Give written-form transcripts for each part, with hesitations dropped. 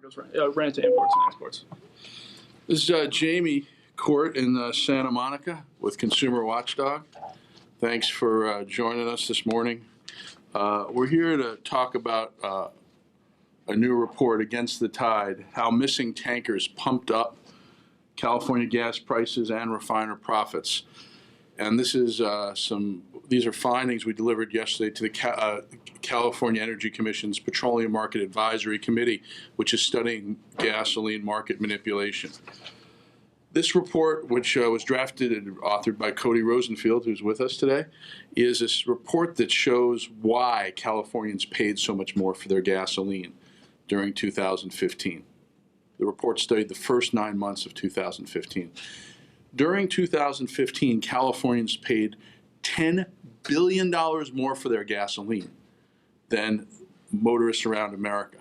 embargoes ran into imports and exports. This is Jamie Court in Santa Monica with ConsumerWatchdog. Thanks for joining us this morning. We're here to talk about a new report, Against the Tide, how missing tankers pumped up California gas prices and refiner profits. And this is these are findings we delivered yesterday to the California Energy Commission's Petroleum Market Advisory Committee, which is studying gasoline market manipulation. This report, which was drafted and authored by Cody Rosenfield, who's with us today, is this report that shows why Californians paid so much more for their gasoline during 2015. The report studied the first 9 months of 2015. During 2015, Californians paid $10 billion more for their gasoline than motorists around America.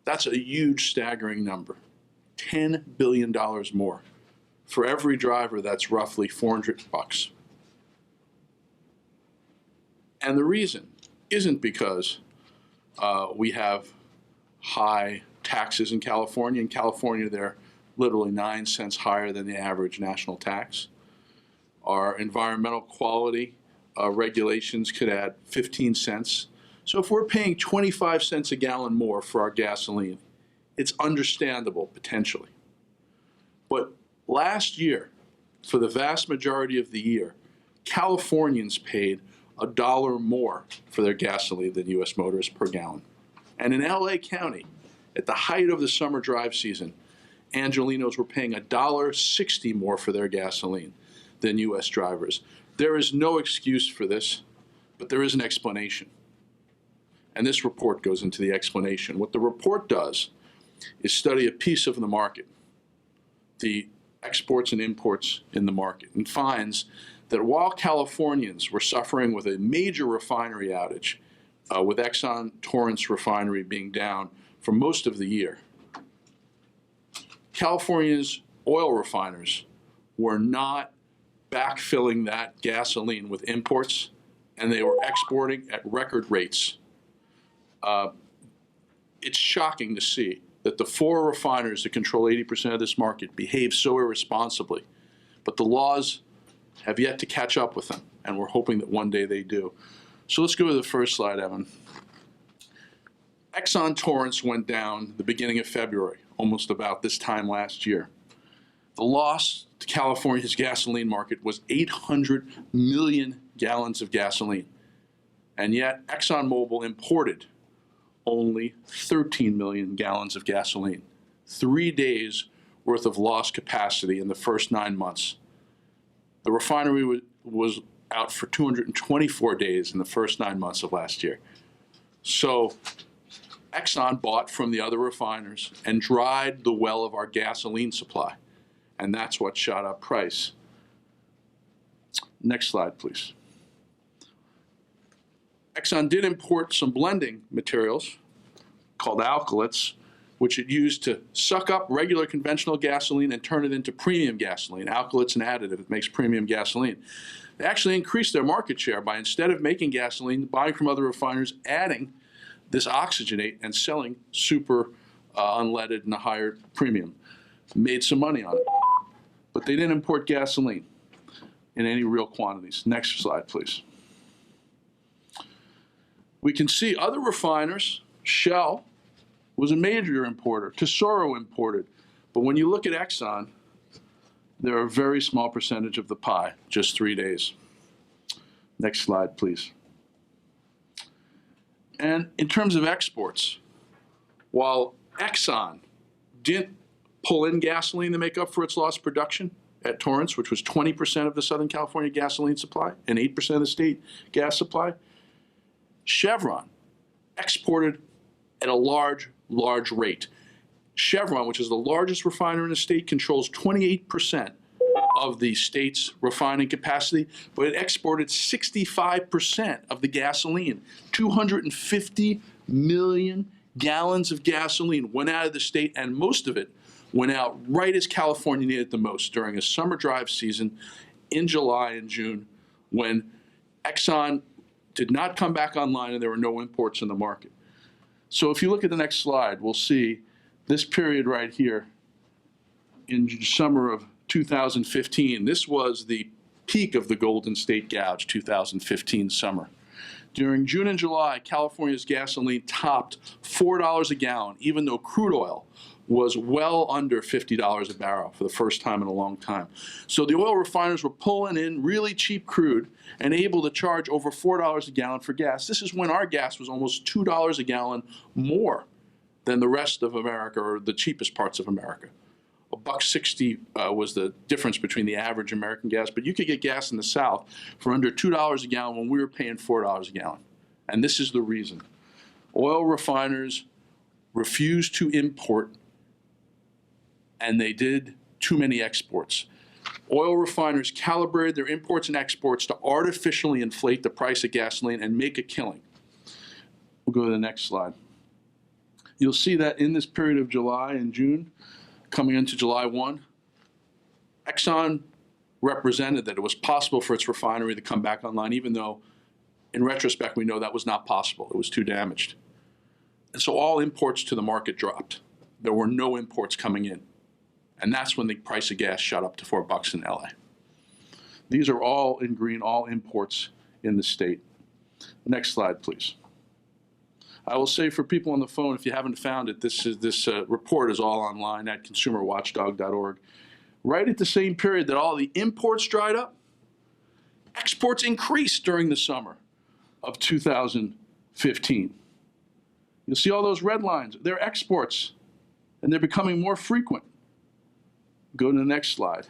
That's a huge, staggering number. $10 billion more. For every driver, that's roughly $400. And the reason isn't because we have high taxes in California. In California, they're literally 9 cents higher than the average national tax. Our environmental quality regulations could add 15 cents. So if we're paying 25 cents a gallon more for our gasoline, it's understandable, potentially. But last year, for the vast majority of the year, Californians paid $1 more for their gasoline than U.S. motorists per gallon. And in LA County, at the height of the summer drive season, Angelenos were paying $1.60 more for their gasoline than U.S. drivers. There is no excuse for this, but there is an explanation. And this report goes into the explanation. What the report does is study a piece of the market, the exports and imports in the market, and finds that while Californians were suffering with a major refinery outage, with Exxon Torrance refinery being down for most of the year, California's oil refiners were not backfilling that gasoline with imports, and they were exporting at record rates. It's shocking to see that the 4 refiners that control 80% of this market behave so irresponsibly, but the laws have yet to catch up with them, and we're hoping that one day they do. So let's go to the first slide, Evan. Exxon Torrance went down the beginning of February, almost about this time last year. The loss to California's gasoline market was 800 million gallons of gasoline, and yet ExxonMobil imported only 13 million gallons of gasoline. 3 days worth of lost capacity in the first 9 months. The refinery was out for 224 days in the first 9 months of last year. So Exxon bought from the other refiners and dried the well of our gasoline supply. And that's what shot up price. Next slide, please. Exxon did import some blending materials called alkylates, which it used to suck up regular conventional gasoline and turn it into premium gasoline. Alkylate's an additive. It makes premium gasoline. They actually increased their market share by, instead of making gasoline, buying from other refiners, adding this oxygenate and selling super unleaded and a higher premium. Made some money on it. But they didn't import gasoline in any real quantities. Next slide, please. We can see other refiners. Shell was a major importer. Tesoro imported. But when you look at Exxon, they're a very small percentage of the pie, just 3 days. Next slide, please. And in terms of exports, while Exxon didn't pull in gasoline to make up for its lost production at Torrance, which was 20% of the Southern California gasoline supply and 8% of the state gas supply, Chevron exported at a large rate. Chevron, which is the largest refiner in the state, controls 28% of the state's refining capacity, but it exported 65% of the gasoline. 250 million gallons of gasoline went out of the state, and most of it went out right as California needed it the most, during a summer drive season in July and June, when Exxon did not come back online and there were no imports in the market. So if you look at the next slide, we'll see this period right here in summer of 2015. This was the peak of the Golden State Gouge, 2015 summer. During June and July, California's gasoline topped $4 a gallon, even though crude oil was well under $50 a barrel for the first time in a long time. So the oil refiners were pulling in really cheap crude and able to charge over $4 a gallon for gas. This is when our gas was almost $2 a gallon more than the rest of America, or the cheapest parts of America. $1.60 was the difference between the average American gas, but you could get gas in the South for under $2 a gallon when we were paying $4 a gallon. And this is the reason. Oil refiners refused to import, and they did too many exports. Oil refiners calibrated their imports and exports to artificially inflate the price of gasoline and make a killing. We'll go to the next slide. You'll see that in this period of July and June, coming into July 1, Exxon represented that it was possible for its refinery to come back online, even though in retrospect we know that was not possible. It was too damaged. And so all imports to the market dropped. There were no imports coming in. And that's when the price of gas shot up to $4 in LA. These are all in green, all imports in the state. Next slide, please. I will say for people on the phone, if you haven't found it, this report is all online at ConsumerWatchdog.org. Right at the same period that all the imports dried up, exports increased during the summer of 2015. You'll see all those red lines. They're exports, and they're becoming more frequent. Go to the next slide.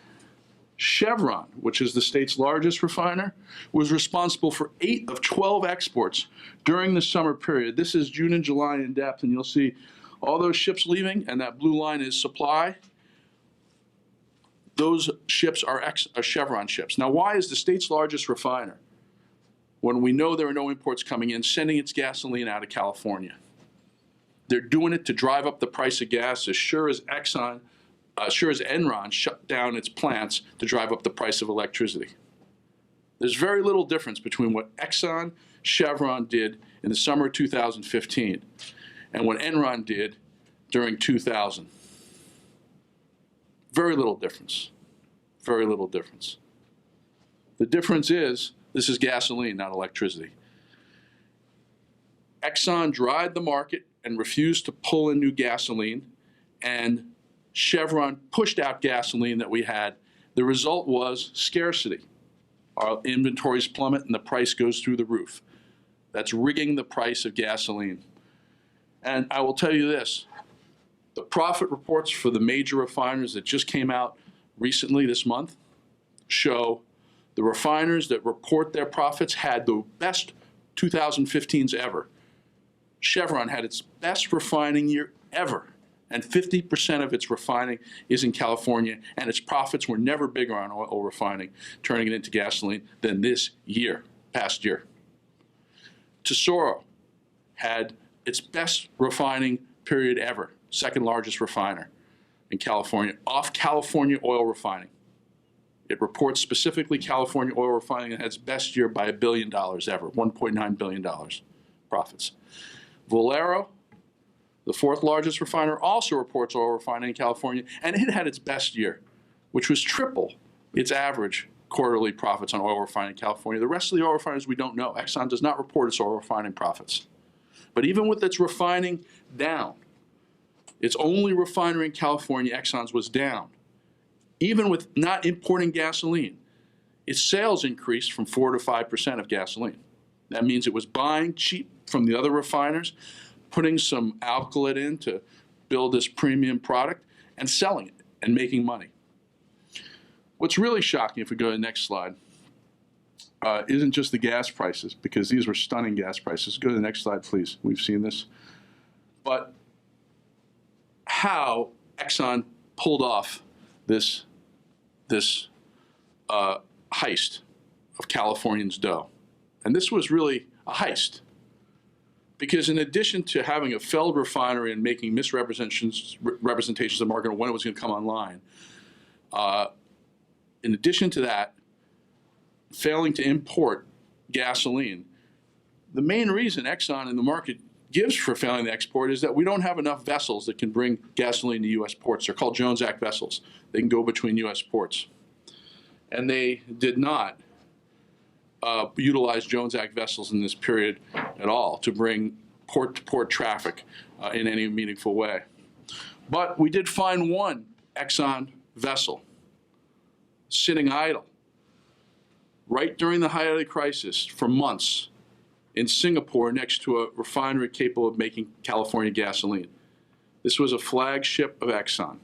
Chevron, which is the state's largest refiner, was responsible for 8 of 12 exports during the summer period. This is June and July in depth, and you'll see all those ships leaving, and that blue line is supply. Those ships are Chevron ships. Now, why is the state's largest refiner, when we know there are no imports coming in, sending its gasoline out of California? They're doing it to drive up the price of gas as sure as Enron shut down its plants to drive up the price of electricity. There's very little difference between what Exxon, Chevron did in the summer of 2015 and what Enron did during 2000. Very little difference. Very little difference. The difference is this is gasoline, not electricity. Exxon dried the market and refused to pull in new gasoline, and Chevron pushed out gasoline that we had. The result was scarcity. Our inventories plummet and the price goes through the roof. That's rigging the price of gasoline. And I will tell you this, the profit reports for the major refiners that just came out recently this month show the refiners that report their profits had the best 2015s ever. Chevron had its best refining year ever. And 50% of its refining is in California, and its profits were never bigger on oil refining, turning it into gasoline, than this year, past year. Tesoro had its best refining period ever, second largest refiner in California, off California oil refining. It reports specifically California oil refining and had its best year by $1 billion ever, $1.9 billion profits. Valero, the fourth largest refiner, also reports oil refining in California, and it had its best year, which was triple its average quarterly profits on oil refining in California. The rest of the oil refiners we don't know. Exxon does not report its oil refining profits. But even with its refining down, its only refinery in California, Exxon's, was down. Even with not importing gasoline, its sales increased from 4 to 5% of gasoline. That means it was buying cheap from the other refiners, putting some alkylate in to build this premium product, and selling it and making money. What's really shocking, if we go to the next slide, isn't just the gas prices, because these were stunning gas prices. Go to the next slide, please. We've seen this. But how Exxon pulled off this heist of Californians' dough. And this was really a heist. Because in addition to having a failed refinery and making misrepresentations of the market on when it was going to come online, in addition to that, failing to import gasoline, the main reason Exxon and the market gives for failing to export is that we don't have enough vessels that can bring gasoline to U.S. ports. They're called Jones Act vessels. They can go between U.S. ports. And they did not utilize Jones Act vessels in this period at all to bring port-to-port traffic in any meaningful way. But we did find one Exxon vessel sitting idle right during the height of the crisis for months in Singapore next to a refinery capable of making California gasoline. This was a flagship of Exxon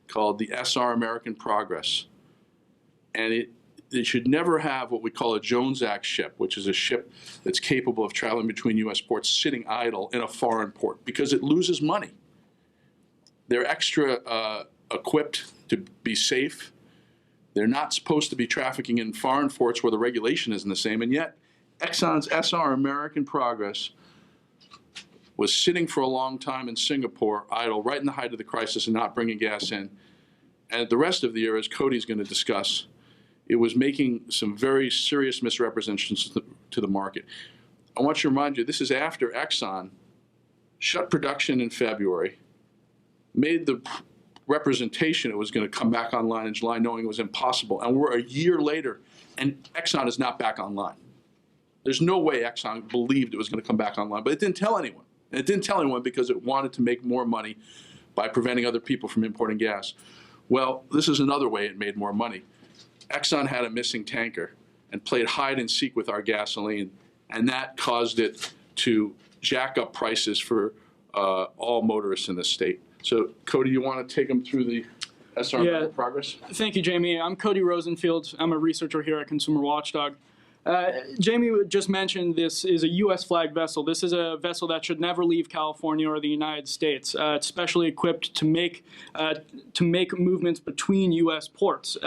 called the SR American Progress. And it should never have what we call a Jones Act ship, which is a ship that's capable of traveling between U.S. ports sitting idle in a foreign port because it loses money. They're extra equipped to be safe. They're not supposed to be trafficking in foreign ports where the regulation isn't the same, and yet Exxon's SR American Progress was sitting for a long time in Singapore, idle, right in the height of the crisis and not bringing gas in. And the rest of the year, as Cody's going to discuss, it was making some very serious misrepresentations to the market. I want to remind you, this is after Exxon shut production in February, made the representation it was going to come back online in July, knowing it was impossible. And we're a year later, and Exxon is not back online. There's no way Exxon believed it was going to come back online, but it didn't tell anyone. And it didn't tell anyone because it wanted to make more money by preventing other people from importing gas. Well, this is another way it made more money. Exxon had a missing tanker and played hide and seek with our gasoline, and that caused it to jack up prices for all motorists in the state. So, Cody, you want to take them through the SR progress? Thank you, Jamie. I'm Cody Rosenfield. I'm a researcher here at ConsumerWatchdog. Jamie just mentioned this is a U.S. flag vessel. This is a vessel that should never leave California or the United States. It's specially equipped to make movements between U.S. ports.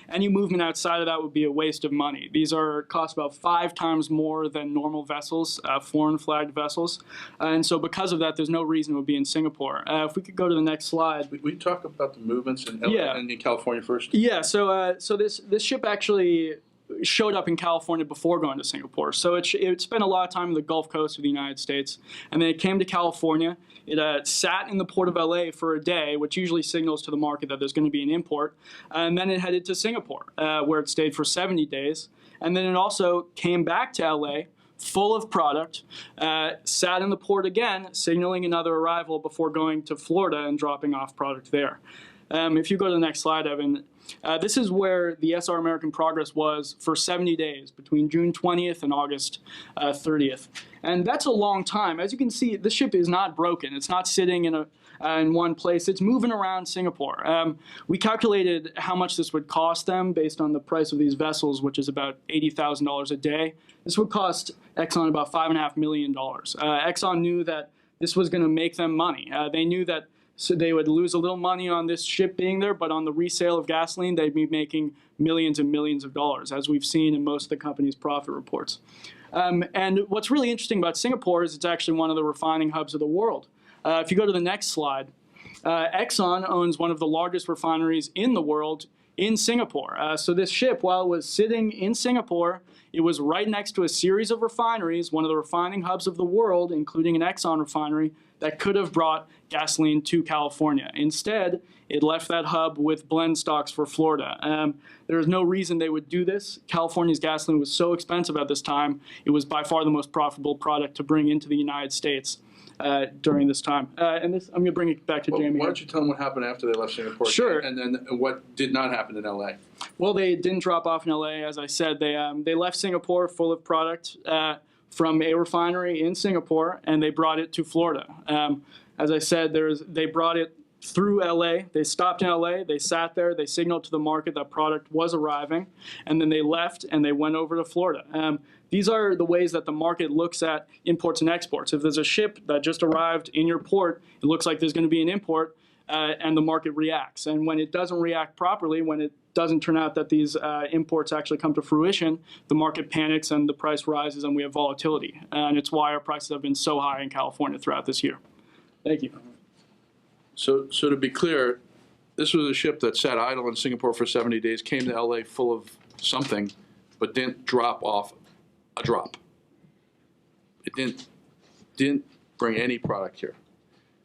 Any movement outside of that would be a waste of money. These cost about 5 times more than normal vessels, foreign flagged vessels, and so because of that, there's no reason it would be in Singapore. If we could go to the next slide. We talk about the movements in in California first. Yeah. So this ship actually showed up in California before going to Singapore. So it spent a lot of time in the Gulf Coast of the United States. And then it came to California. It sat in the port of LA for a day, which usually signals to the market that there's going to be an import. And then it headed to Singapore, where it stayed for 70 days. And then it also came back to LA full of product, sat in the port again, signaling another arrival before going to Florida and dropping off product there. If you go to the next slide, Evan, this is where the SR American Progress was for 70 days, between June 20th and August 30th. And that's a long time. As you can see, the ship is not broken. It's not sitting in one place. It's moving around Singapore. We calculated how much this would cost them based on the price of these vessels, which is about $80,000 a day. This would cost Exxon about $5.5 million. Exxon knew that this was going to make them money. They knew that they would lose a little money on this ship being there, but on the resale of gasoline, they'd be making millions and millions of dollars, as we've seen in most of the company's profit reports. And what's really interesting about Singapore is it's actually one of the refining hubs of the world. If you go to the next slide, Exxon owns one of the largest refineries in the world in Singapore. So this ship, while it was sitting in Singapore, it was right next to a series of refineries, one of the refining hubs of the world, including an Exxon refinery, that could have brought gasoline to California. Instead, it left that hub with blend stocks for Florida. There is no reason they would do this. California's gasoline was so expensive at this time, it was by far the most profitable product to bring into the United States during this time. I'm going to bring it back to Jamie. Why don't you tell them what happened after they left Singapore? Sure. And then what did not happen in L.A.? Well, they didn't drop off in L.A., as I said. They left Singapore full of product from a refinery in Singapore, and they brought it to Florida. As I said, they brought it through LA. They stopped in LA, they sat there, they signaled to the market that product was arriving, and then they left and they went over to Florida. These are the ways that the market looks at imports and exports. If there's a ship that just arrived in your port, it looks like there's going to be an import, and the market reacts. And when it doesn't react properly, when it doesn't turn out that these imports actually come to fruition, the market panics and the price rises and we have volatility. And it's why our prices have been so high in California throughout this year. Thank you. So to be clear, this was a ship that sat idle in Singapore for 70 days, came to LA full of something, but didn't drop off a drop. It didn't bring any product here.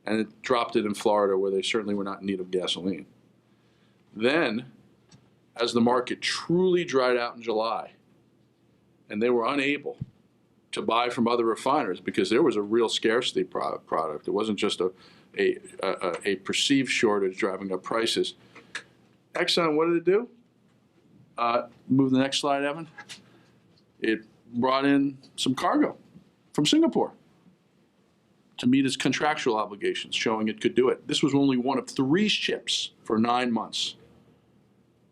And it dropped it in Florida, where they certainly were not in need of gasoline. Then, as the market truly dried out in July, and they were unable to buy from other refiners because there was a real scarcity product. It wasn't just a perceived shortage driving up prices. Exxon, what did it do? Move the next slide, Evan. It brought in some cargo from Singapore to meet its contractual obligations, showing it could do it. This was only one of 3 ships for 9 months.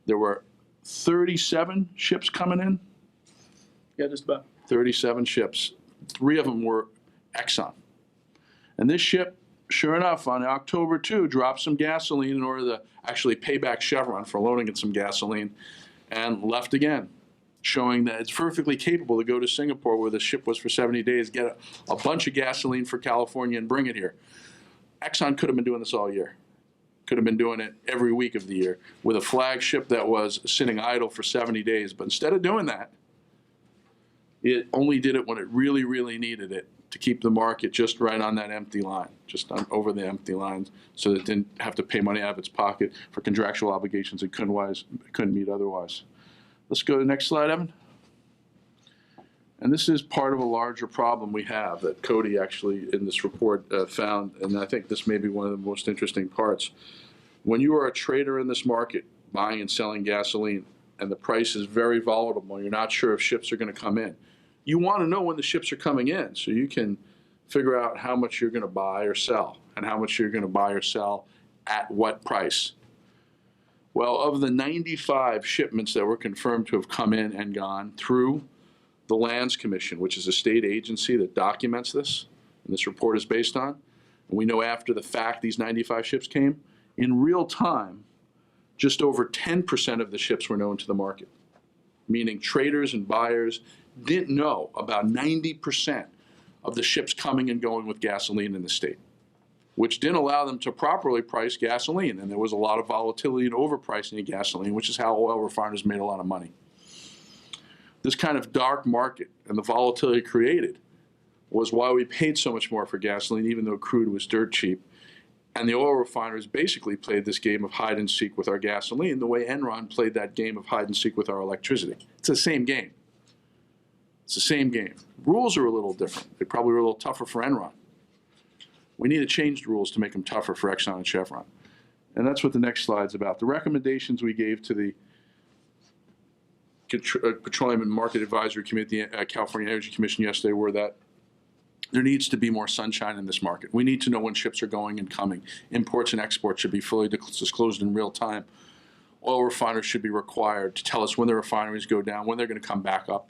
There were 37 ships coming in. Yeah, just about. 37 ships. 3 of them were Exxon. And this ship, sure enough, on October 2, dropped some gasoline in order to actually pay back Chevron for loaning it some gasoline, and left again, showing that it's perfectly capable to go to Singapore, where the ship was for 70 days, get a bunch of gasoline for California and bring it here. Exxon could have been doing this all year. Could have been doing it every week of the year with a flagship that was sitting idle for 70 days. But instead of doing that, it only did it when it really, really needed it to keep the market just right on that empty line, just over the empty lines, so that it didn't have to pay money out of its pocket for contractual obligations it couldn't meet otherwise. Let's go to the next slide, Evan. And this is part of a larger problem we have that Cody actually in this report found, and I think this may be one of the most interesting parts. When you are a trader in this market, buying and selling gasoline, and the price is very volatile, you're not sure if ships are going to come in, you want to know when the ships are coming in so you can figure out how much you're going to buy or sell, and how much you're going to buy or sell at what price. Well, of the 95 shipments that were confirmed to have come in and gone through the Lands Commission, which is a state agency that documents this, and this report is based on, and we know after the fact these 95 ships came, in real time, just over 10% of the ships were known to the market, meaning traders and buyers didn't know about 90% of the ships coming and going with gasoline in the state, which didn't allow them to properly price gasoline. And there was a lot of volatility and overpricing of gasoline, which is how oil refiners made a lot of money. This kind of dark market and the volatility created was why we paid so much more for gasoline, even though crude was dirt cheap. And the oil refiners basically played this game of hide and seek with our gasoline the way Enron played that game of hide and seek with our electricity. It's the same game. It's the same game. Rules are a little different. They probably were a little tougher for Enron. We need to change the rules to make them tougher for Exxon and Chevron. And that's what the next slide's about. The recommendations we gave to the Petroleum and Market Advisory Committee, the California Energy Commission yesterday, were that there needs to be more sunshine in this market. We need to know when ships are going and coming. Imports and exports should be fully disclosed in real time. Oil refiners should be required to tell us when their refineries go down, when they're going to come back up.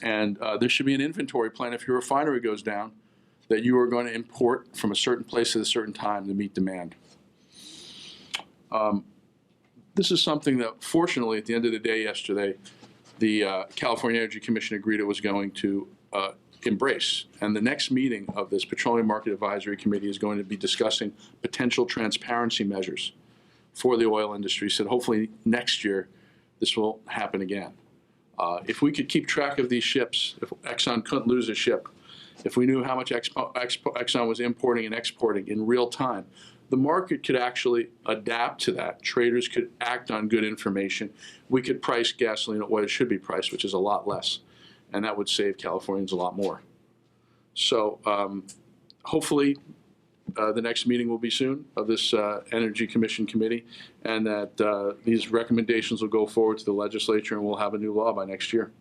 And there should be an inventory plan if your refinery goes down, that you are going to import from a certain place at a certain time to meet demand. This is something that, fortunately, at the end of the day yesterday, the California Energy Commission agreed it was going to embrace. And the next meeting of this Petroleum Market Advisory Committee is going to be discussing potential transparency measures for the oil industry, so hopefully next year this will happen again. If we could keep track of these ships, if Exxon couldn't lose a ship, if we knew how much Exxon was importing and exporting in real time, the market could actually adapt to that. Traders could act on good information. We could price gasoline at what it should be priced, which is a lot less. And that would save Californians a lot more. So hopefully the next meeting will be soon of this Energy Commission committee, and that these recommendations will go forward to the legislature and we'll have a new law by next year.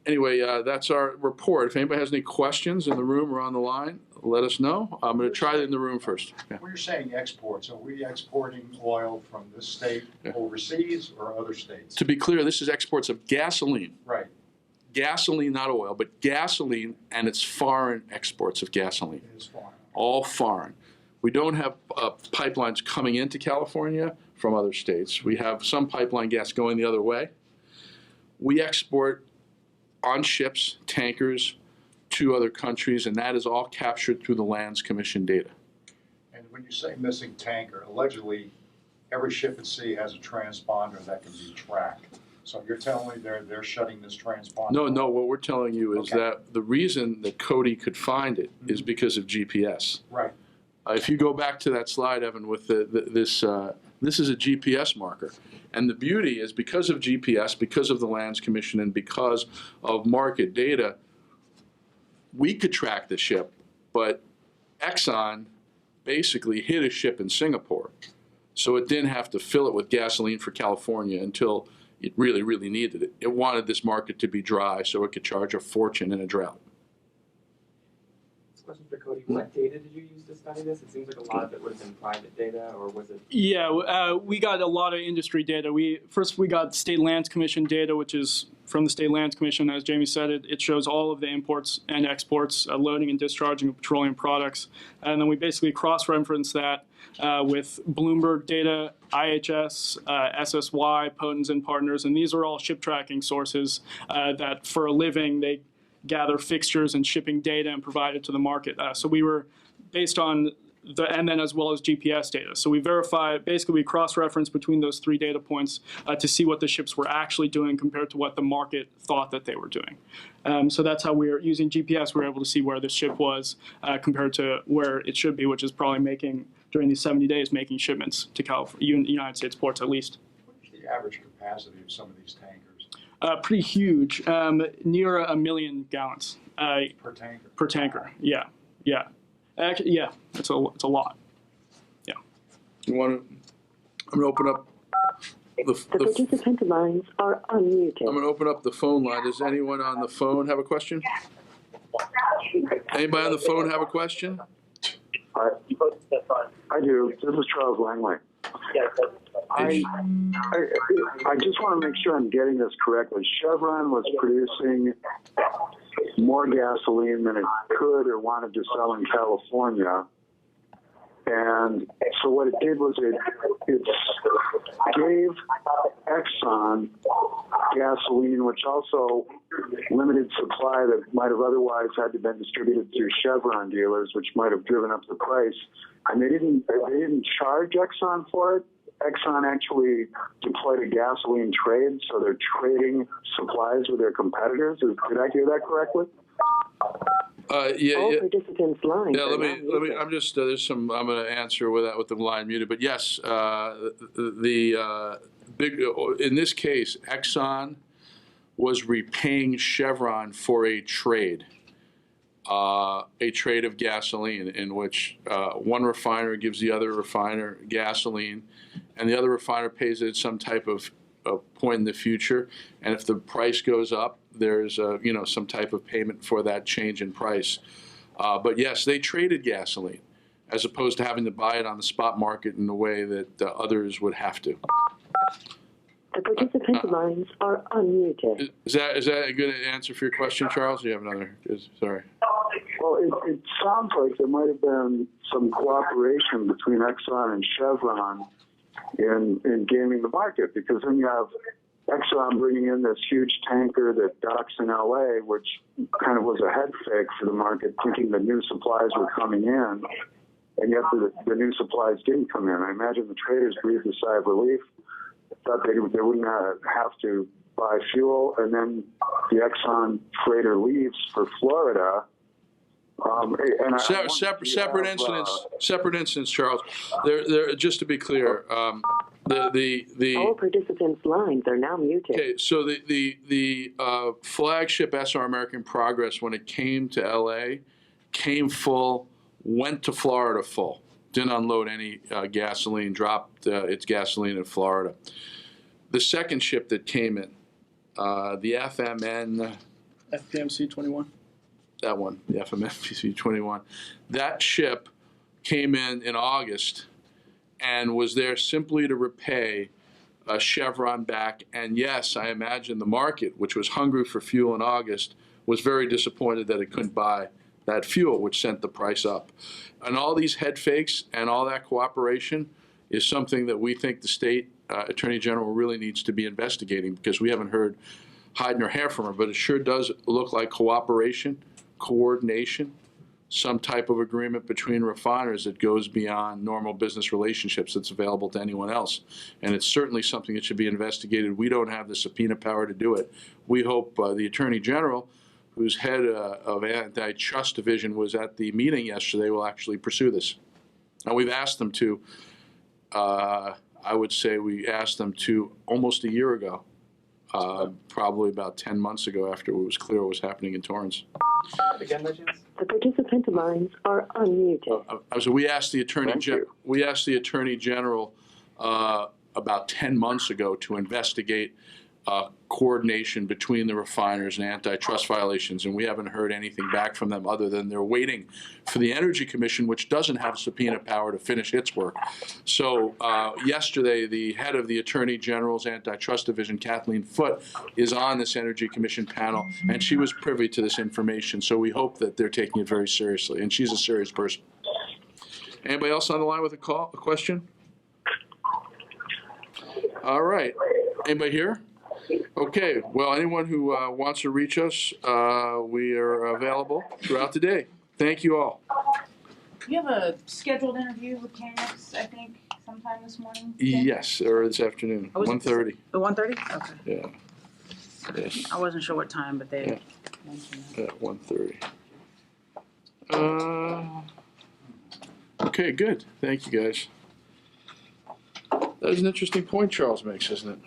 Anyway, that's our report. If anybody has any questions in the room or on the line, let us know. I'm going to try it in the room first. Yeah. When you're saying exports, are we exporting oil from this state overseas or other states? To be clear, this is exports of gasoline. Right. Gasoline, not oil, but gasoline, and it's foreign exports of gasoline. It is foreign. All foreign. We don't have pipelines coming into California from other states. We have some pipeline gas going the other way. We export on ships, tankers, to other countries, and that is all captured through the Lands Commission data. And when you say missing tanker, allegedly every ship at sea has a transponder that can be tracked. So you're telling me they're shutting this transponder? No, what we're telling you is Okay. that the reason that Cody could find it is because of GPS. Right. If you go back to that slide, Evan, with this is a GPS marker. And the beauty is because of GPS, because of the Lands Commission, and because of market data, we could track the ship, but Exxon basically hid a ship in Singapore. So it didn't have to fill it with gasoline for California until it really, really needed it. It wanted this market to be dry so it could charge a fortune in a drought. Question for Cody. What data did you use to study this? It seems like a lot of it would have been private data, or was it? Yeah, we got a lot of industry data. We got State Lands Commission data, which is from the State Lands Commission. As Jamie said, it shows all of the imports and exports, loading and discharging of petroleum products. And then we basically cross-reference that with Bloomberg data, IHS, SSY, Potens and Partners. And these are all ship tracking sources that for a living, they gather fixtures and shipping data and provide it to the market. So we were based on and then as well as GPS data. So we basically we cross-reference between those three data points to see what the ships were actually doing compared to what the market thought that they were doing. So that's how we're using GPS. We're able to see where the ship was compared to where it should be, which is probably during these 70 days, making shipments to California, United States ports at least. What is the average capacity of some of these tankers? Pretty huge, near 1 million gallons. Per tanker? Per tanker, yeah. Actually, yeah, it's a lot. Yeah. You want to? I'm going to open up The participant lines are unmuted. I'm going to open up the phone line. Does anyone on the phone have a question? Anybody on the phone have a question? I do. This is Charles Langley. I just want to make sure I'm getting this correctly. Chevron was producing more gasoline than it could or wanted to sell in California. And so what it did was it gave Exxon gasoline, which also limited supply that might have otherwise had to been distributed through Chevron dealers, which might have driven up the price. And they didn't charge Exxon for it. Exxon actually deployed a gasoline trade, so they're trading supplies with their competitors. Did I hear that correctly? All participants' lines. Yeah, let me. I'm just. I'm going to answer with the line muted. But yes, the big. In this case, Exxon was repaying Chevron for a trade of gasoline, in which one refiner gives the other refiner gasoline, and the other refiner pays it at some type of point in the future. And if the price goes up, there's some type of payment for that change in price. But yes, they traded gasoline as opposed to having to buy it on the spot market in the way that others would have to. The participant lines are unmuted. Is that a good answer for your question, Charles? Do you have another? Sorry. Well, it sounds like there might have been some cooperation between Exxon and Chevron in gaming the market, because then you have Exxon bringing in this huge tanker that docks in LA, which kind of was a head fake for the market, thinking that new supplies were coming in, and yet the new supplies didn't come in. I imagine the traders breathed a sigh of relief, thought they wouldn't have to buy fuel, and then the Exxon freighter leaves for Florida. Separate incidents, Charles. There. Just to be clear, All participants' lines are now muted. Okay, so the flagship SR American Progress, when it came to LA, came full, went to Florida full, didn't unload any gasoline, dropped its gasoline in Florida. The second ship that came in, the FPMC 21. That one, the FMFPC 21. That ship came in August and was there simply to repay Chevron back. And yes, I imagine the market, which was hungry for fuel in August, was very disappointed that it couldn't buy that fuel, which sent the price up. And all these head fakes and all that cooperation is something that we think the state attorney general really needs to be investigating, because we haven't heard hide nor hair from her, but it sure does look like cooperation, coordination, some type of agreement between refiners that goes beyond normal business relationships that's available to anyone else. And it's certainly something that should be investigated. We don't have the subpoena power to do it. We hope the Attorney General, whose head of antitrust division was at the meeting yesterday, will actually pursue this. Now, we've asked them to, I would say we asked them to almost a year ago, probably about 10 months ago after it was clear what was happening in Torrance. Again, by chance? The participant lines are unmuted. So we asked the Attorney General about 10 months ago to investigate coordination between the refiners and antitrust violations, and we haven't heard anything back from them other than they're waiting for the Energy Commission, which doesn't have subpoena power, to finish its work. So yesterday, the head of the Attorney General's Antitrust Division, Kathleen Foote, is on this Energy Commission panel, and she was privy to this information. So we hope that they're taking it very seriously, and she's a serious person. Anybody else on the line with a question? All right. Anybody here? Okay, well, anyone who wants to reach us, we are available throughout the day. Thank you all. You have a scheduled interview with Canex, I think, sometime this morning? Yes, or this afternoon, Oh, is it 1:30. 1:30? Okay. Yeah. Yes. I wasn't sure what time, but they Yeah. mentioned that. At 1:30. Okay, good. Thank you, guys. That is an interesting point Charles makes, isn't it?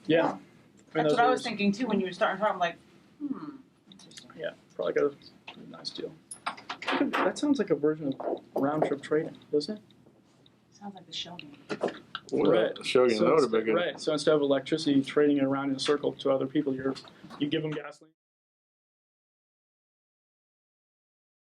Yeah. That's what I was thinking too when you were starting to talk. I'm like, interesting. Yeah, probably got a nice deal. That sounds like a version of round trip trading, doesn't it? Sounds like the Shell game. Right. Show you So note instead- bigger. Right. So instead of electricity trading it around in a circle to other people, you give them gasoline.